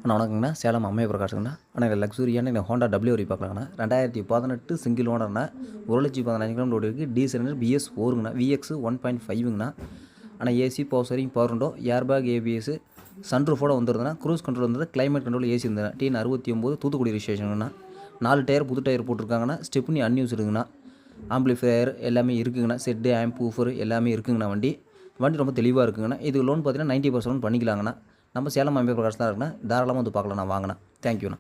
அண்ணா வணக்கங்கண்ணா, சேலம் அம்மைய பிரகாஷுங்கண்ணா. ஆனால் எனக்கு லக்ஸுரியான எனக்கு ஹோண்டா WRV பார்க்கலாங்கண்ணா. 2018 சிங்கிள் ஓனர்ண்ணா. 1,15,000 கிலோமீட்டர் ஓடிருக்கு. டீசல் BS 4ங்கண்ணா. VX 1.5ங்கண்ணா. ஆனால் AC, power steering, power window, airbag, ABS, சன்ரூஃபோட வந்துருதுண்ணா. க்ரூஸ் கண்ட்ரோல் வந்தது, கிளைமேட் கண்ட்ரோல் ஏசி இருந்ததுண்ணா. TN 69 தூத்துக்குடி ரிஜிஸ்ட்ரேஷனுங்கண்ணா. 4 டயர் புது டயர் போட்டிருக்காங்கண்ணா. ஸ்டெப்னி அன்யூஸ்டுங்கண்ணா. ஆம்பிளிஃபையர் எல்லாமே இருக்குங்கண்ணா. செட்டு, ஆம்ப், ஊஃபர் எல்லாமே இருக்குங்கண்ணா. வண்டி ரொம்ப தெளிவாக இருக்குங்கண்ணா. இது லோன் பார்த்தீங்கன்னா 90% லோன் பண்ணிக்கலாங்கண்ணா. நம்ம சேலம் அம்மைய பிரகாஷ் தான் இருக்குண்ணா. தாராளமாக வந்து பார்க்கலாம். நான் வாங்கண்ணா. தேங்க்யூண்ணா.